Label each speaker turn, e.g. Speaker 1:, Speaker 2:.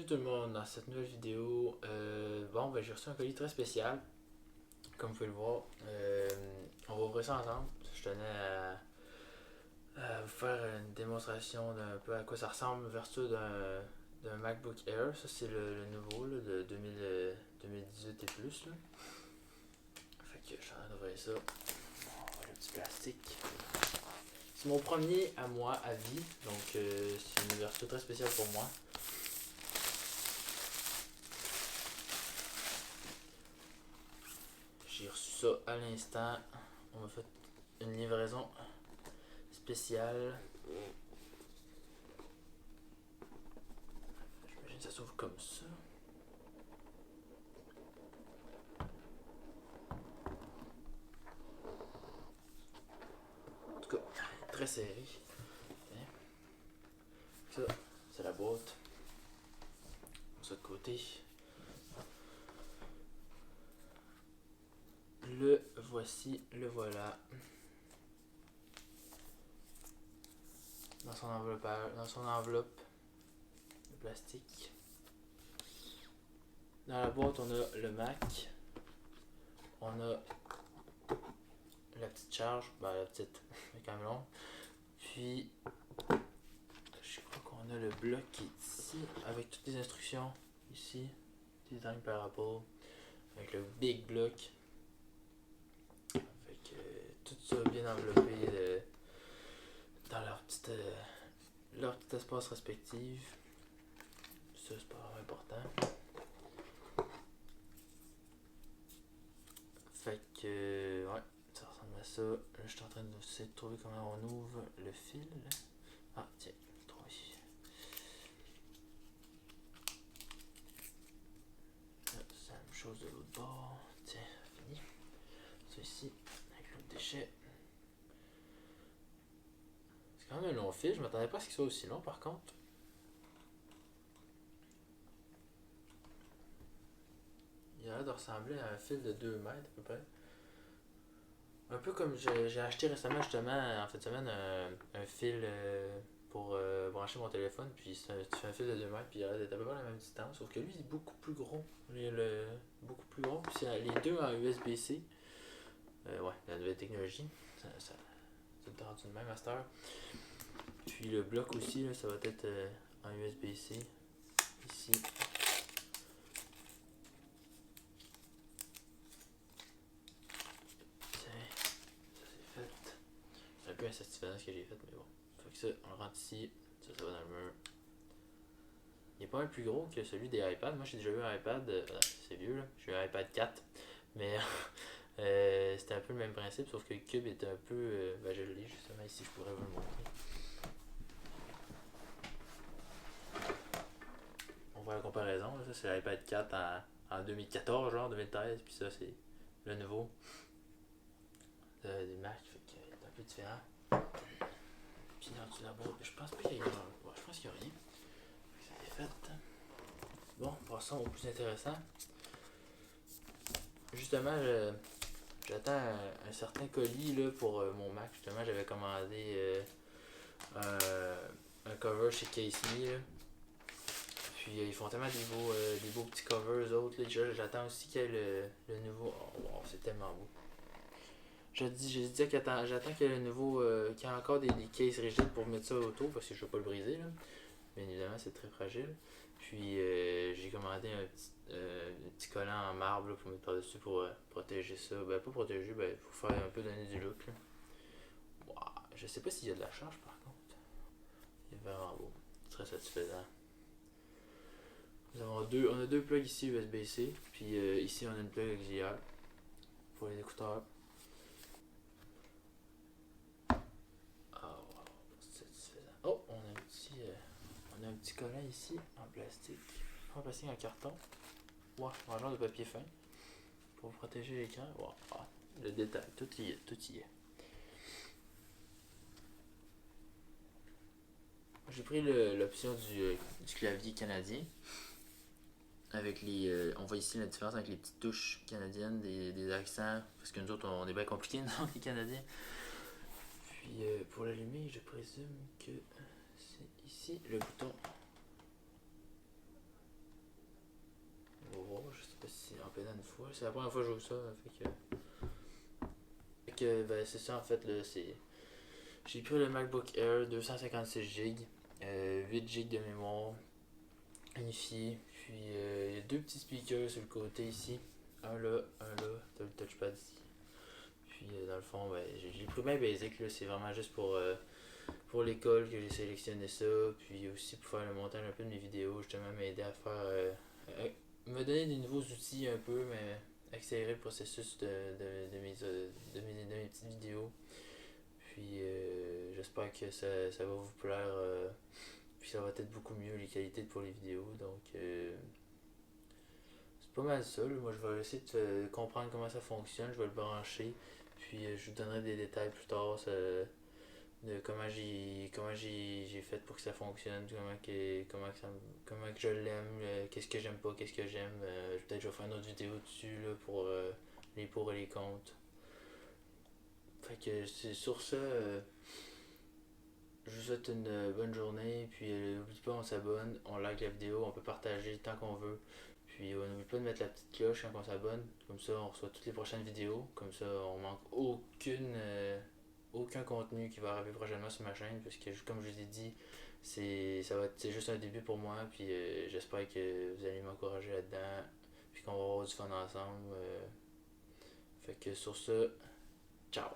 Speaker 1: tout le monde dans cette nouvelle vidéo. J'ai reçu un colis très spécial. Comme vous pouvez le voir, on va ouvrir ça ensemble. Je tenais à vous faire une démonstration d'un peu à quoi ça ressemble versus d'un MacBook Air. Ça, c'est le nouveau là, de 2018 et plus. Là. Fait que je suis en train d'ouvrir ça. On va le petit plastique. C'est mon premier à moi à vie, donc c'est une ouverture très spéciale pour moi. J'ai reçu ça à l'instant. On m'a fait une livraison spéciale. J'imagine que ça s'ouvre comme ça. En tout cas, très serré. Ça, c'est la boîte. Ça de côté. Le voici, le voilà. Dans son enveloppe de plastique. Dans la boîte, on a le Mac. On a la petite charge, la petite, elle est quand même longue. Puis, je crois qu'on a le bloc qui est ici, avec toutes les instructions. Ici, design par Apple, avec le big bloc. Fait que tout ça bien enveloppé dans leur petit espace respectif. Ça, c'est pas vraiment important. Fait que, ouais, ça ressemble à ça. Là, je suis en train d'essayer de trouver comment on ouvre le fil. Ah, tiens, trouvé. Là, c'est la même chose de l'autre bord. Tiens, fini. Ça ici, avec l'autre déchet. C'est quand même un long fil. Je m'attendais pas à ce qu'il soit aussi long, par contre. Il a l'air de ressembler à un fil de 2 mètres à peu près. Un peu comme j'ai acheté récemment justement en fin de semaine un fil pour brancher mon téléphone, puis tu fais un fil de 2 mètres, puis il a l'air d'être à peu près la même distance, sauf que lui il est beaucoup plus gros. Beaucoup plus gros, puis c'est les deux en USB-C. Ouais, la nouvelle technologie, ça c'est rendu de même à cette heure. Puis le bloc aussi, là, ça va être en USB-C. Ici. C'est un peu insatisfaisant ce que j'ai fait, mais bon. Fait que ça, on le rentre ici, ça va dans le mur. Il est pas mal plus gros que celui des iPads. Moi j'ai déjà eu un iPad, c'est vieux là, j'ai eu un iPad 4, mais c'était un peu le même principe, sauf que le cube était un peu. Je l'ai justement ici, je pourrais vous le montrer. On voit la comparaison, là, ça c'est l'iPad 4 en 2014, genre 2013, puis ça c'est le nouveau des Mac, fait qu'il est un peu différent. Puis dans dessous de la boîte, je pense pas qu'il y a rien. Ouais, je pense qu'il y a rien. Ça est fait. Bon, passons au plus intéressant. Justement, j'attends un certain colis là, pour mon Mac. Justement, j'avais commandé un cover chez Case Me. Là. Puis ils font tellement des beaux petits covers, eux autres. Là. J'attends aussi qu'il y ait le nouveau. Oh, wow, c'est tellement beau. J'ai dit que j'attends qu'il y ait le nouveau. Qu'il y ait encore des cases rigides pour mettre ça autour parce que je ne veux pas le briser. Là. Bien évidemment, c'est très fragile. Puis j'ai commandé un petit collant en marbre là, pour mettre par-dessus pour protéger ça. Ben, pas protéger, pour faire un peu donner du look. Là. Wow. Je sais pas s'il y a de la charge par contre. Il est vraiment beau. Très satisfaisant. On a deux plugs ici USB-C. Puis ici, on a une plug XLR pour les écouteurs. Oh, wow. C'est satisfaisant. Oh, on a un petit collant ici en plastique. En plastique en carton. Ouais, en genre de papier fin. Pour protéger l'écran. Wow. Ah, le détail, tout y est, tout y est. J'ai pris l'option du clavier canadien. Avec on voit ici la différence avec les petites touches canadiennes, des accents. Parce que nous autres, on est bien compliqués, non, les Canadiens. Puis pour l'allumer, je présume que c'est ici le bouton. en pédant une fois. C'est la première fois que je joue ça. Ben, c'est ça en fait. Là, j'ai pris le MacBook Air 256 Go, 8 Go de mémoire unifié. Puis il y a deux petits speakers sur le côté ici. Un là, t'as le touchpad ici. Puis dans le fond, ben, j'ai pris bien basic. Là, c'est vraiment juste pour l'école que j'ai sélectionné ça. Puis aussi pour faire le montage un peu de mes vidéos. Justement, m'aider à faire. Me donner des nouveaux outils un peu, mais accélérer le processus de mes petites vidéos. Puis j'espère que ça va vous plaire. Puis ça va être beaucoup mieux les qualités pour les vidéos. Donc c'est pas mal ça. Là. Moi je vais essayer de comprendre comment ça fonctionne. Je vais le brancher. Puis je vous donnerai des détails plus tard de comment j'ai fait pour que ça fonctionne, comment que je l'aime, qu'est-ce que j'aime pas, qu'est-ce que j'aime. Peut-être je vais faire une autre vidéo dessus là, pour les pour et les contre. Fait que c'est sur ça. Je vous souhaite une bonne journée. Puis n'oublie pas, on s'abonne, on like la vidéo, on peut partager tant qu'on veut. Puis n'oublie pas de mettre la petite cloche quand on s'abonne. Comme ça, on reçoit toutes les prochaines vidéos. Comme ça, on manque aucun contenu qui va arriver prochainement sur ma chaîne. Parce que, comme je vous ai dit, c'est juste un début pour moi. Puis j'espère que vous allez m'encourager là-dedans. Puis qu'on va avoir du fun ensemble. Fait que sur ça, ciao!